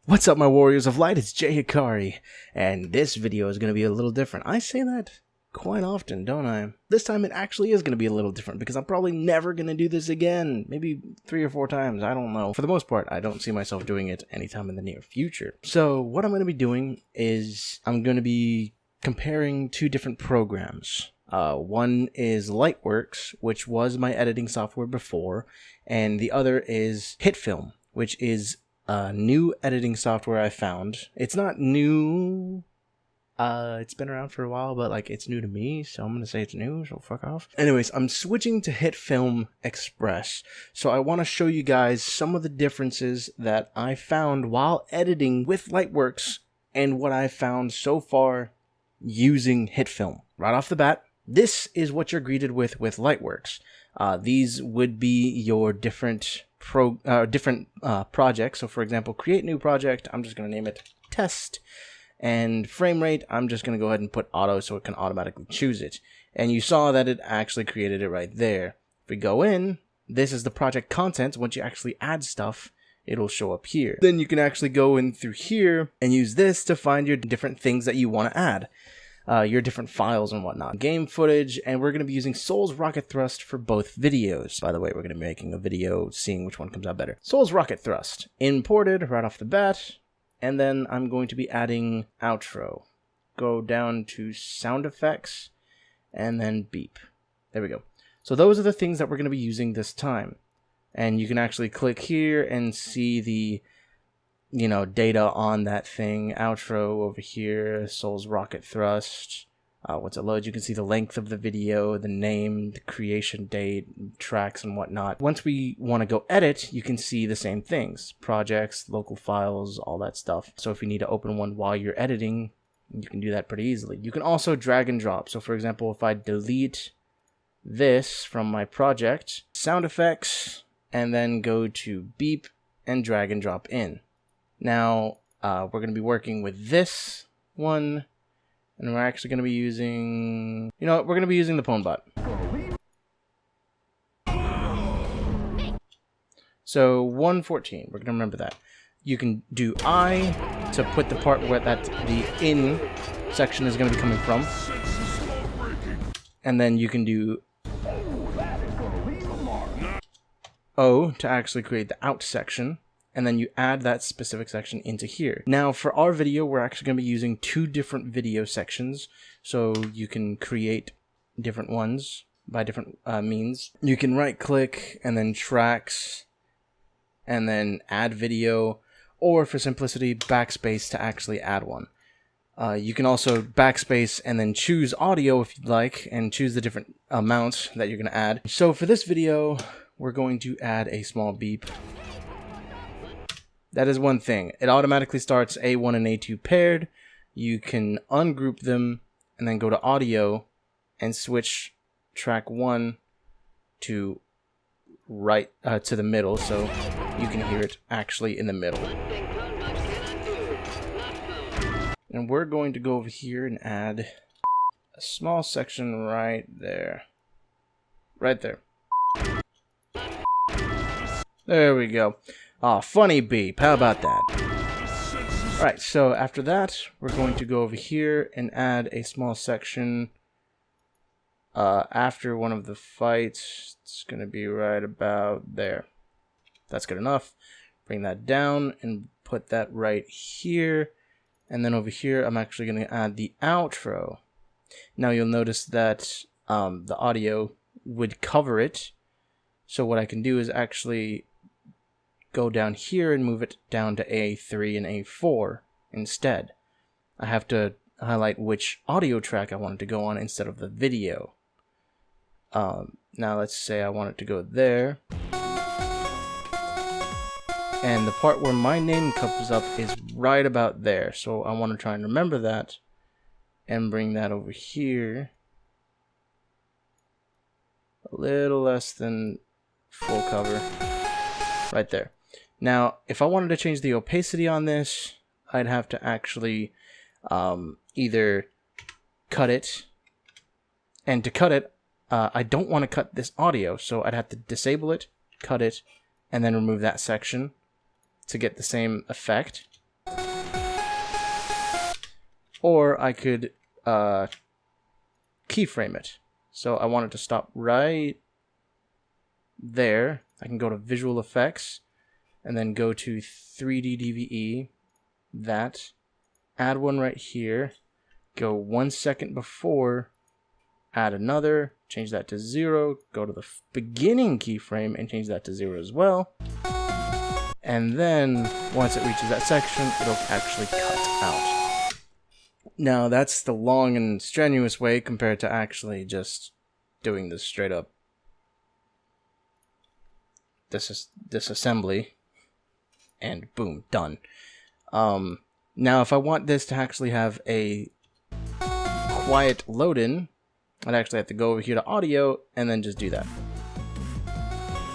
What's up, my warriors of light? It's Jay Hikari, and this video is going to be a little different. I say that quite often, don't I? This time it actually is going to be a little different because I'm probably never going to do this again. Maybe 3 or 4 times, I don't know. For the most part, I don't see myself doing it anytime in the near future. So what I'm going to be doing is I'm going to be comparing 2 different programs. One is Lightworks, which was my editing software before, and the other is HitFilm, which is new editing software I found. It's not new. It's been around for a while, but like it's new to me, so I'm gonna say it's new, so fuck off. Anyways, I'm switching to HitFilm Express, so I want to show you guys some of the differences that I found while editing with Lightworks and what I found so far using HitFilm. Right off the bat, this is what you're greeted with Lightworks. These would be your different projects. So for example, create new project, I'm just going to name it test, and frame rate, I'm just going to go ahead and put auto so it can automatically choose it. And you saw that it actually created it right there. If we go in, this is the project content. Once you actually add stuff, it'll show up here. Then you can actually go in through here and use this to find your different things that you want to add. Your different files and whatnot. Game footage, and we're going to be using Soul's Rocket Thrust for both videos. By the way, we're going to be making a video seeing which one comes out better. Soul's Rocket Thrust, imported right off the bat, and then I'm going to be adding outro. Go down to sound effects, and then beep. There we go. So those are the things that we're going to be using this time. And you can actually click here and see the data on that thing. Outro over here, Soul's Rocket Thrust. Once it loads, you can see the length of the video, the name, the creation date, tracks, and whatnot. Once we want to go edit, you can see the same things. Projects, local files, all that stuff. So if you need to open one while you're editing, you can do that pretty easily. You can also drag and drop. So for example, if I delete this from my project, sound effects, and then go to beep and drag and drop in. Now, we're going to be working with this one, and we're actually going to be using, we're going to be using the PwnBot. So 114, we're going to remember that. You can do I to put the part where the in section is going to be coming from, and then you can do O to actually create the out section. And then you add that specific section into here. Now, for our video, we're actually going to be using 2 different video sections, so you can create different ones by different means. You can right-click, and then tracks, and then add video, or for simplicity, backspace to actually add one. You can also backspace and then choose audio if you'd like, and choose the different amounts that you're going to add. So for this video, we're going to add a small beep. That is one thing. It automatically starts A1 and A2 paired. You can ungroup them and then go to audio and switch track 1 to right to the middle, so you can hear it actually in the middle. And we're going to go over here and add a small section right there. Right there. There we go. Ah, funny beep. How about that? Alright, so after that, we're going to go over here and add a small section after one of the fights. It's going to be right about there. That's good enough. Bring that down and put that right here. And then over here, I'm actually going to add the outro. Now you'll notice that the audio would cover it. So what I can do is actually go down here and move it down to A3 and A4 instead. I have to highlight which audio track I want it to go on instead of the video. Now let's say I want it to go there. And the part where my name comes up is right about there. So I want to try and remember that and bring that over here. A little less than full cover. Right there. Now, if I wanted to change the opacity on this, I'd have to actually either cut it, and to cut it, I don't want to cut this audio, so I'd have to disable it, cut it, and then remove that section to get the same effect. or I could keyframe it. So I want it to stop right there. I can go to Visual Effects and then go to 3D DVE, that, add one right here, go 1 second before, add another, change that to 0, go to the beginning keyframe and change that to 0 as well. And then once it reaches that section, it'll actually cut out. Now that's the long and strenuous way compared to actually just doing this straight up disassembly, and boom, done. Now if I want this to actually have a quiet load-in, I'd actually have to go over here to audio and then just do that.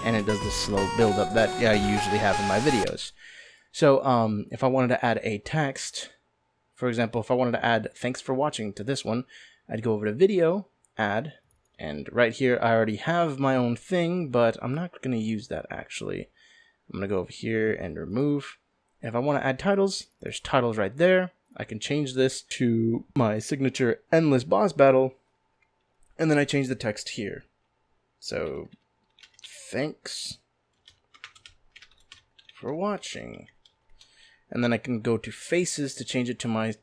And it does this slow build-up that I usually have in my videos. So if I wanted to add a text, for example, if I wanted to add thanks for watching to this one, I'd go over to video, add, and right here I already have my own thing, but I'm not going to use that actually. I'm going to go over here and remove. And if I want to add titles, there's titles right there. I can change this to my signature endless boss battle, and then I change the text here. So, thanks for watching. And then I can go to faces to change it to my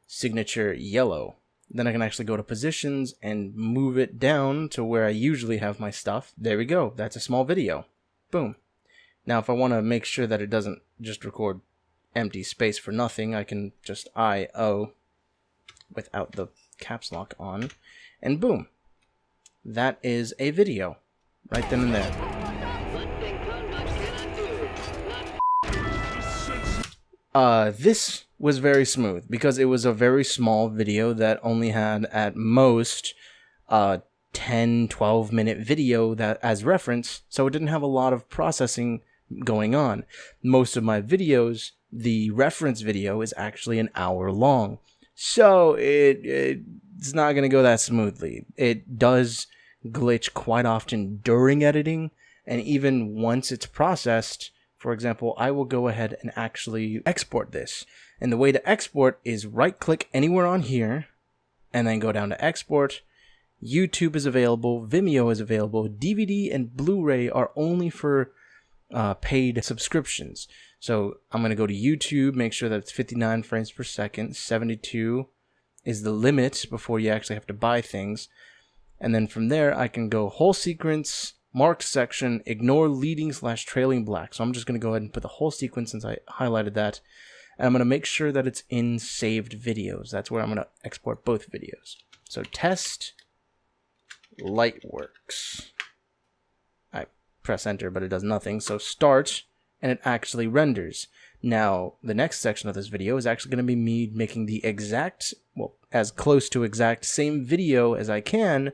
signature yellow. Then I can actually go to positions and move it down to where I usually have my stuff. There we go. That's a small video. Boom. Now if I want to make sure that it doesn't just record empty space for nothing, I can just I-O without the caps lock on, and boom. That is a video. Right then and there. This was very smooth because it was a very small video that only had at most 10-12 minute video that as reference, so it didn't have a lot of processing going on. Most of my videos, the reference video is actually an hour long, so it's not going to go that smoothly. It does glitch quite often during editing, and even once it's processed. For example, I will go ahead and actually export this. And the way to export is right-click anywhere on here, and then go down to export. YouTube is available, Vimeo is available, DVD and Blu-ray are only for paid subscriptions. So I'm going to go to YouTube, make sure that it's 59 frames per second, 72 is the limit before you actually have to buy things. And then from there, I can go whole sequence, marked section, ignore leading/trailing black. So I'm just going to go ahead and put the whole sequence since I highlighted that. And I'm going to make sure that it's in saved videos. That's where I'm going to export both videos. So test Lightworks. I press enter, but it does nothing. So start, and it actually renders. Now, the next section of this video is actually going to be me making the exact, well, as close to exact same video as I can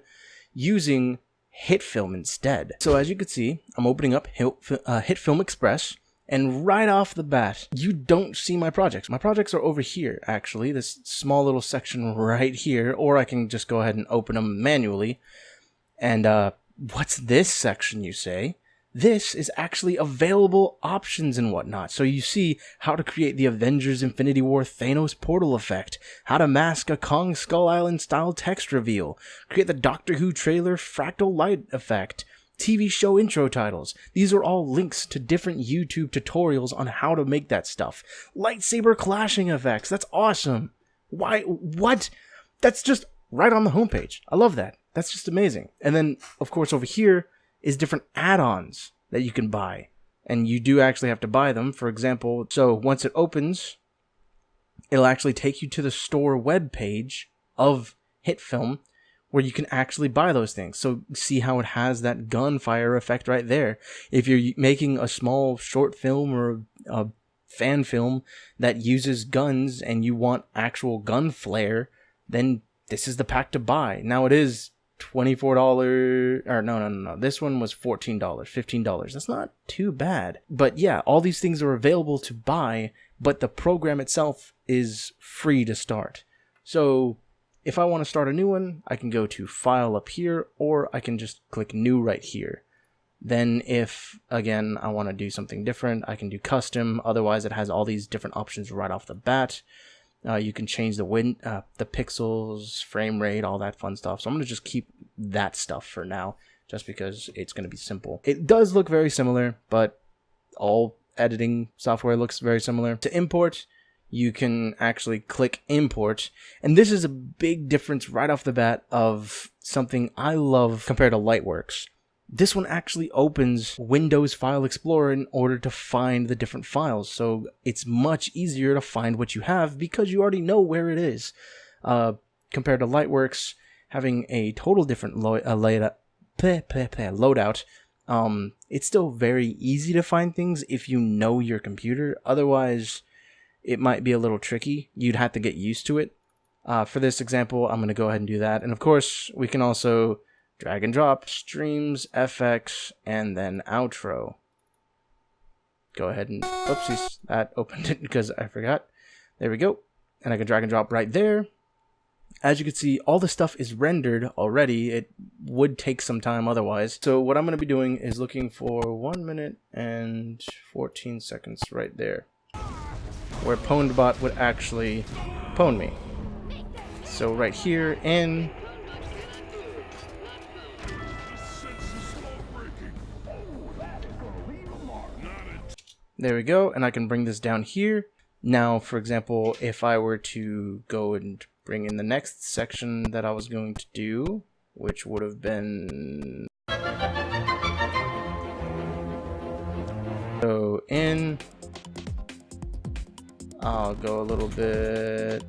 using HitFilm instead. So as you can see, I'm opening up HitFilm Express, and right off the bat, you don't see my projects. My projects are over here, actually, this small little section right here, or I can just go ahead and open them manually. And what's this section, you say? This is actually available options and whatnot. So you see how to create the Avengers Infinity War Thanos portal effect, how to mask a Kong Skull Island style text reveal, create the Doctor Who trailer fractal light effect, TV show intro titles. These are all links to different YouTube tutorials on how to make that stuff. Lightsaber clashing effects. That's awesome. Why? What? That's just right on the homepage. I love that. That's just amazing. And then, of course, over here is different add-ons that you can buy. And you do actually have to buy them. For example, so once it opens, it'll actually take you to the store web page of HitFilm where you can actually buy those things. So see how it has that gunfire effect right there. If you're making a small short film or a fan film that uses guns and you want actual gun flare, then this is the pack to buy. Now it is $24, or no. This one was $14, $15. That's not too bad. But yeah, all these things are available to buy, but the program itself is free to start. So if I want to start a new one, I can go to File up here, or I can just click New right here. Then if, again, I want to do something different, I can do Custom. Otherwise, it has all these different options right off the bat. You can change the pixels, frame rate, all that fun stuff. So I'm going to just keep that stuff for now, just because it's going to be simple. It does look very similar, but all editing software looks very similar. To import, you can actually click import, and this is a big difference right off the bat of something I love compared to Lightworks. This one actually opens Windows File Explorer in order to find the different files, so it's much easier to find what you have because you already know where it is. Compared to Lightworks, having a total different loadout, it's still very easy to find things if you know your computer. Otherwise, it might be a little tricky. You'd have to get used to it. For this example, I'm going to go ahead and do that. And of course, we can also drag and drop streams, FX, and then outro. Go ahead and, oopsies, that opened it because I forgot. There we go. And I can drag and drop right there. As you can see, all the stuff is rendered already. It would take some time otherwise. So what I'm going to be doing is looking for 1 minute and 14 seconds right there, where PwnedBot would actually pwn me. So right here in, there we go, and I can bring this down here. Now, for example, if I were to go and bring in the next section that I was going to do, which would have been, so in, I'll go a little bit,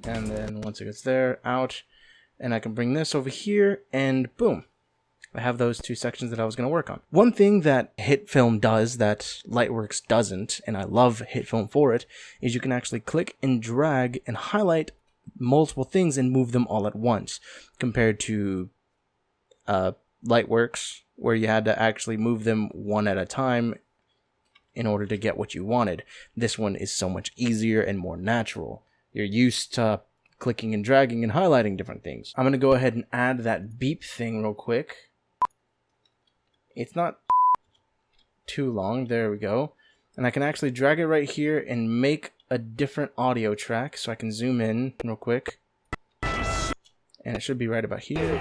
and then once it gets there, out, and I can bring this over here, and boom. I have those two sections that I was going to work on. One thing that HitFilm does that Lightworks doesn't, and I love HitFilm for it, is you can actually click and drag and highlight multiple things and move them all at once, compared to Lightworks, where you had to actually move them one at a time in order to get what you wanted. This one is so much easier and more natural. You're used to clicking and dragging and highlighting different things. I'm going to go ahead and add that beep thing real quick. It's not too long. There we go. And I can actually drag it right here and make a different audio track. So I can zoom in real quick. And it should be right about here.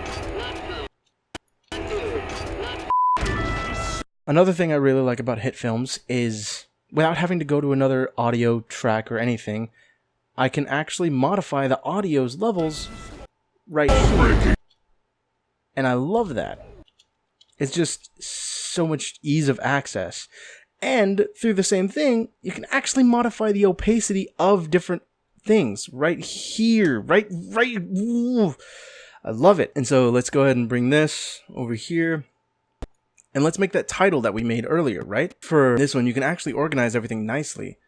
Another thing I really like about HitFilms is, without having to go to another audio track or anything, I can actually modify the audio's levels right here. And I love that. It's just so much ease of access. And through the same thing, you can actually modify the opacity of different things right here. Right. Ooh, I love it. And so let's go ahead and bring this over here. And let's make that title that we made earlier, right? For this one, you can actually organize everything nicely.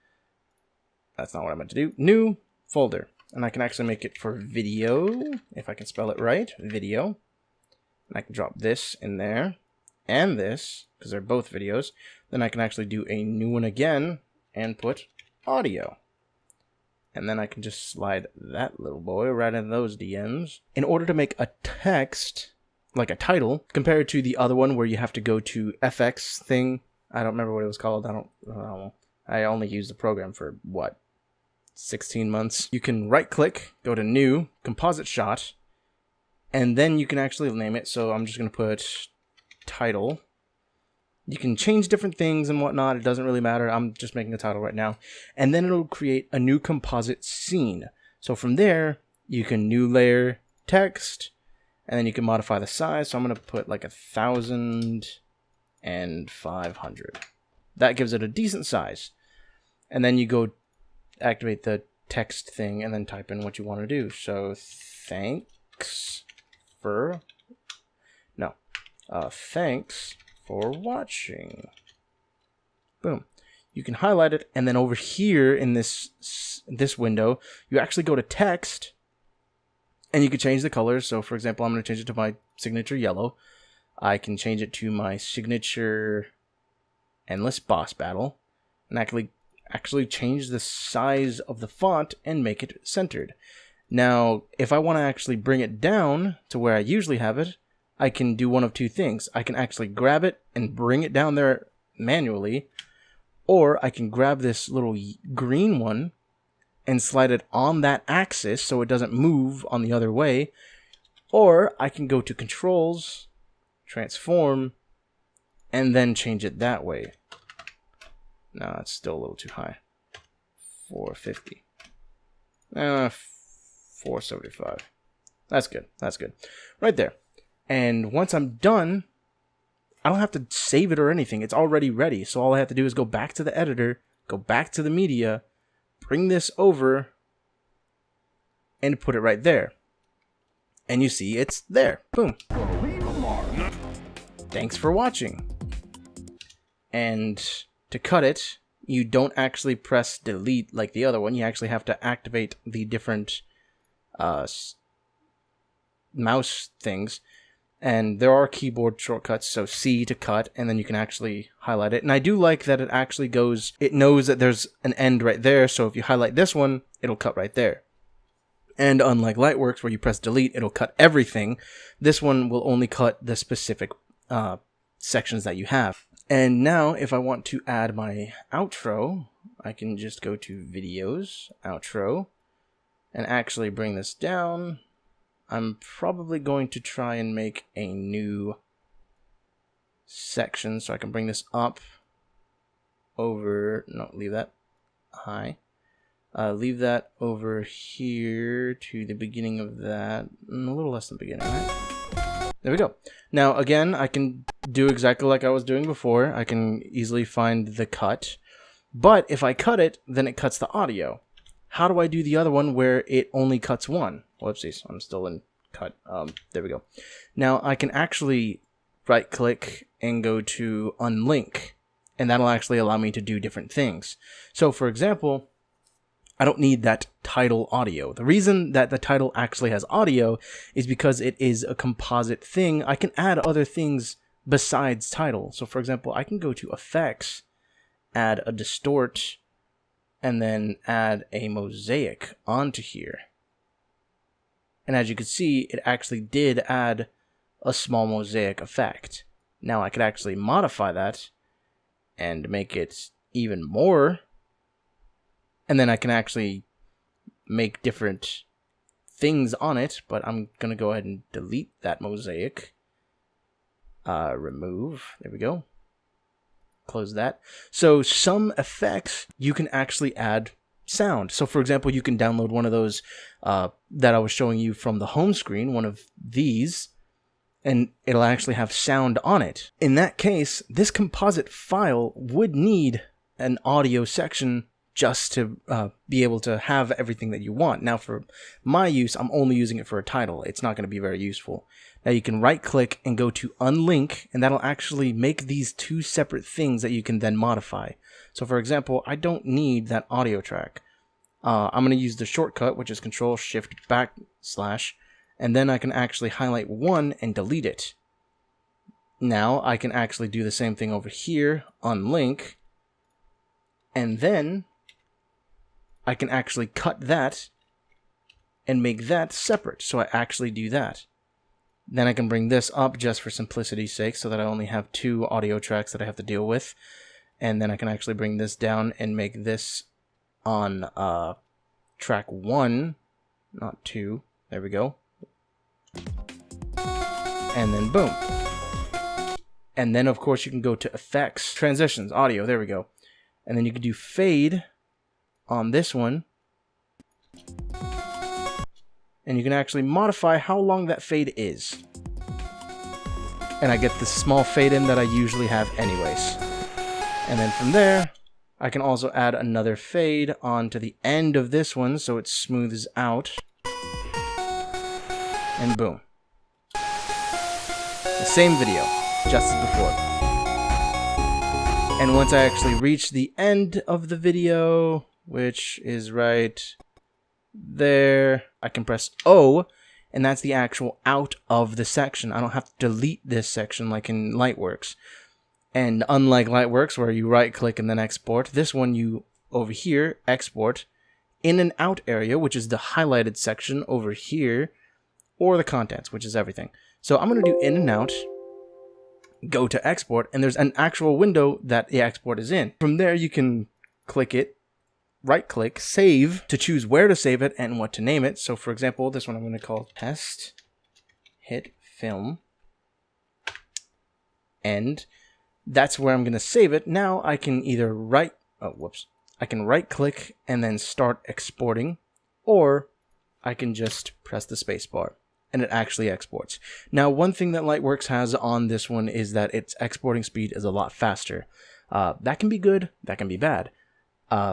That's not what I meant to do. New folder. And I can actually make it for video, if I can spell it right. Video. And I can drop this in there, and this, because they're both videos. Then I can actually do a new one again, and put audio. And then I can just slide that little boy right into those DMs. In order to make a text, like a title, compared to the other one where you have to go to FX thing. I don't remember what it was called. I only used the program for, what, 16 months. You can right click, go to new, composite shot, and then you can actually name it. So I'm just going to put title. You can change different things and whatnot. It doesn't really matter. I'm just making a title right now. And then it'll create a new composite scene. So from there, you can new layer text, and then you can modify the size. So I'm going to put like 1,500. That gives it a decent size. And then you go activate the text thing and then type in what you want to do. So thanks for watching. Boom. You can highlight it, and then over here in this window, you actually go to text, and you can change the colors. So for example, I'm going to change it to my signature yellow. I can change it to my signature endless boss battle, and actually change the size of the font and make it centered. Now, if I want to actually bring it down to where I usually have it, I can do one of two things. I can actually grab it and bring it down there manually, or I can grab this little green one and slide it on that axis so it doesn't move on the other way. Or I can go to Controls, Transform, and then change it that way. No, it's still a little too high. 450. 475. That's good. That's good. Right there. And once I'm done, I don't have to save it or anything. It's already ready. So all I have to do is go back to the editor, go back to the media, bring this over, and put it right there. And you see it's there. Boom. Thanks for watching. And to cut it, you don't actually press delete like the other one. You actually have to activate the different mouse things. And there are keyboard shortcuts, so C to cut, and then you can actually highlight it. And I do like that it actually goes, it knows that there's an end right there, so if you highlight this one, it'll cut right there. And unlike Lightworks, where you press delete, it'll cut everything, this one will only cut the specific sections that you have. And now, if I want to add my outro, I can just go to Videos, Outro, and actually bring this down. I'm probably going to try and make a new section, so I can bring this up over, no, leave that high. Leave that over here to the beginning of that, a little less than the beginning, right? There we go. Now, again, I can do exactly like I was doing before. I can easily find the cut, but if I cut it, then it cuts the audio. How do I do the other one where it only cuts one? Whoopsies, I'm still in cut. There we go. Now I can actually right click and go to unlink, and that'll actually allow me to do different things. So for example, I don't need that title audio. The reason that the title actually has audio is because it is a composite thing. I can add other things besides title. So for example, I can go to Effects, add a distort, and then add a mosaic onto here. And as you can see, it actually did add a small mosaic effect. Now I could actually modify that and make it even more. And then I can actually make different things on it, but I'm going to go ahead and delete that mosaic. Remove. There we go. Close that. So some effects you can actually add sound. So for example, you can download one of those that I was showing you from the home screen, one of these, and it'll actually have sound on it. In that case, this composite file would need an audio section just to be able to have everything that you want. Now for my use, I'm only using it for a title. It's not going to be very useful. Now you can right click and go to unlink, and that'll actually make these two separate things that you can then modify. So for example, I don't need that audio track. I'm going to use the shortcut, which is Control-Shift-Backslash, and then I can actually highlight one and delete it. Now I can actually do the same thing over here, unlink, and then I can actually cut that and make that separate. So I actually do that. Then I can bring this up just for simplicity's sake so that I only have two audio tracks that I have to deal with. And then I can actually bring this down and make this on track 1, not 2. There we go. And then boom. And then of course you can go to Effects, Transitions, Audio, there we go. And then you can do Fade on this one. And you can actually modify how long that fade is. And I get this small fade in that I usually have anyways. And then from there, I can also add another fade onto the end of this one so it smooths out. And boom. The same video, just as before. And once I actually reach the end of the video, which is right there, I can press O, and that's the actual out of the section. I don't have to delete this section like in Lightworks. And unlike Lightworks, where you right click and then export, this one you over here export in and out area, which is the highlighted section over here, or the contents, which is everything. So I'm going to do in and out, go to export, and there's an actual window that the export is in. From there you can click it right click, save, to choose where to save it and what to name it. So for example, this one I'm going to call test hit film, and that's where I'm going to save it. Now I can either I can right click and then start exporting, or I can just press the space bar and it actually exports. Now, one thing that Lightworks has on this one is that its exporting speed is a lot faster. That can be good, that can be bad.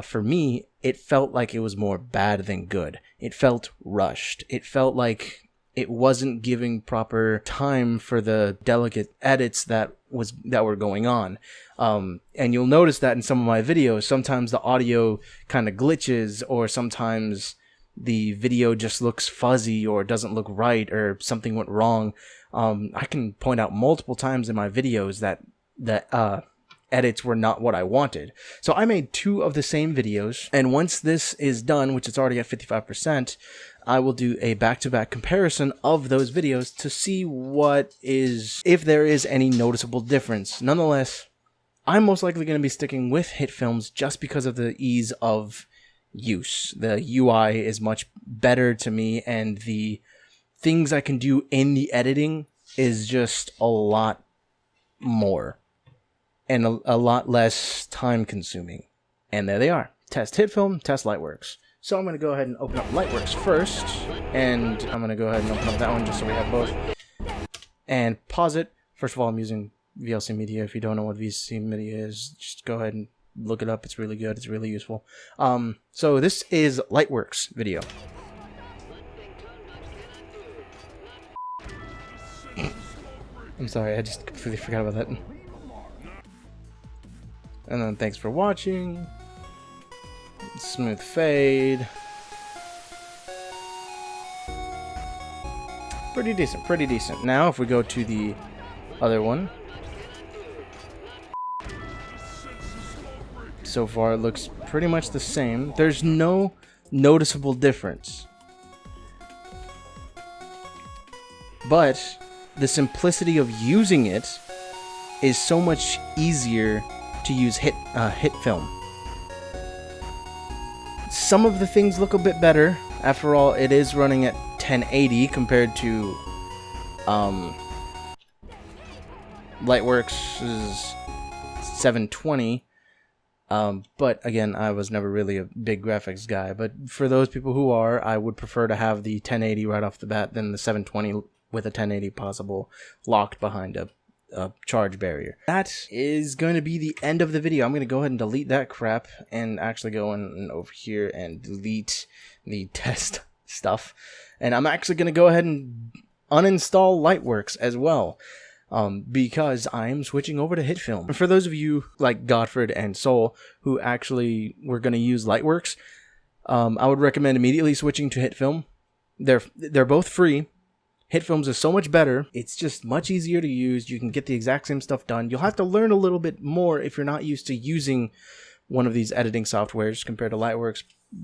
For me, it felt like it was more bad than good. It felt rushed. It felt like it wasn't giving proper time for the delicate edits that were going on. And you'll notice that in some of my videos, sometimes the audio kind of glitches, or sometimes the video just looks fuzzy or doesn't look right, or something went wrong. I can point out multiple times in my videos that edits were not what I wanted. So I made 2 of the same videos, and once this is done, which it's already at 55%, I will do a back-to-back comparison of those videos to see if there is any noticeable difference. Nonetheless, I'm most likely going to be sticking with hit films just because of the ease of use. The UI is much better to me, and the things I can do in the editing is just a lot more and a lot less time consuming. And there they are. Test hit film, test Lightworks. So I'm going to go ahead and open up Lightworks first, and I'm going to go ahead and open up that one just so we have both, and pause it. First of all, I'm using VLC Media. If you don't know what VLC Media is, just go ahead and look it up. It's really good. It's really useful. So this is Lightworks video. I'm sorry, I just completely forgot about that. And then thanks for watching. Smooth fade. Pretty decent, pretty decent. Now if we go to the other one, so far it looks pretty much the same. There's no noticeable difference, but the simplicity of using it is so much easier to use hit film. Some of the things look a bit better. After all, it is running at 1080 compared to Lightworks' 720. But again, I was never really a big graphics guy. But for those people who are, I would prefer to have the 1080 right off the bat than the 720 with a 1080 possible locked behind a charge barrier. That is going to be the end of the video. I'm going to go ahead and delete that crap and actually go in over here and delete the test stuff. And I'm actually going to go ahead and uninstall Lightworks as well, because I'm switching over to HitFilm. For those of you like Godfred and Soul who actually were going to use Lightworks, I would recommend immediately switching to HitFilm. They're both free. HitFilms is so much better. It's just much easier to use. You can get the exact same stuff done. You'll have to learn a little bit more if you're not used to using one of these editing softwares compared to Lightworks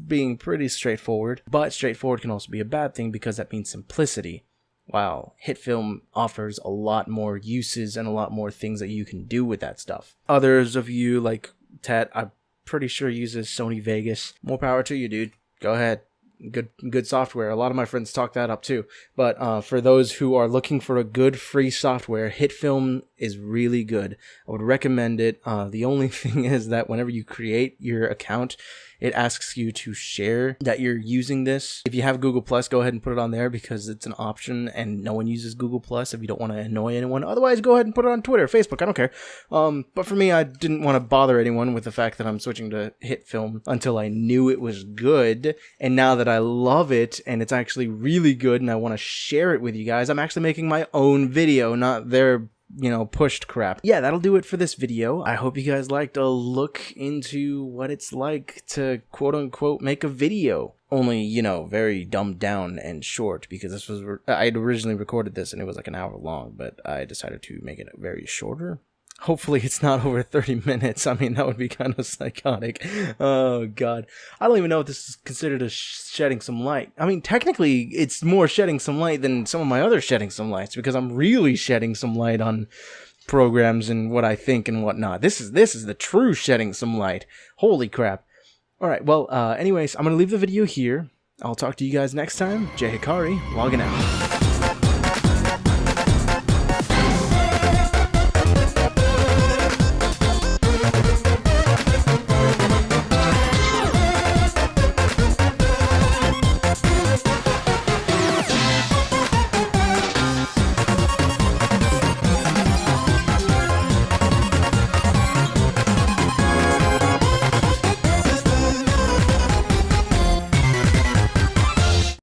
being pretty straightforward. But straightforward can also be a bad thing because that means simplicity. While HitFilm offers a lot more uses and a lot more things that you can do with that stuff. Others of you, like Tet, I'm pretty sure uses Sony Vegas. More power to you, dude. Go ahead. Good software. A lot of my friends talk that up too. But for those who are looking for a good free software, HitFilm is really good. I would recommend it. The only thing is that whenever you create your account, it asks you to share that you're using this. If you have Google Plus, go ahead and put it on there because it's an option and no one uses Google Plus if you don't want to annoy anyone. Otherwise, go ahead and put it on Twitter, Facebook, I don't care. But for me, I didn't want to bother anyone with the fact that I'm switching to HitFilm until I knew it was good. And now that I love it and it's actually really good and I want to share it with you guys, I'm actually making my own video, not their pushed crap. Yeah, that'll do it for this video. I hope you guys liked a look into what it's like to quote-unquote make a video. Only, very dumbed down and short because this was, I had originally recorded this and it was like an hour long, but I decided to make it very shorter. Hopefully it's not over 30 minutes. I mean, that would be kind of psychotic. Oh, God. I don't even know if this is considered a shedding some light. I mean, technically, it's more shedding some light than some of my other shedding some lights because I'm really shedding some light on programs and what I think and whatnot. This is the true shedding some light. Holy crap. Alright, well, anyways, I'm going to leave the video here. I'll talk to you guys next time. Jay Hikari, logging out.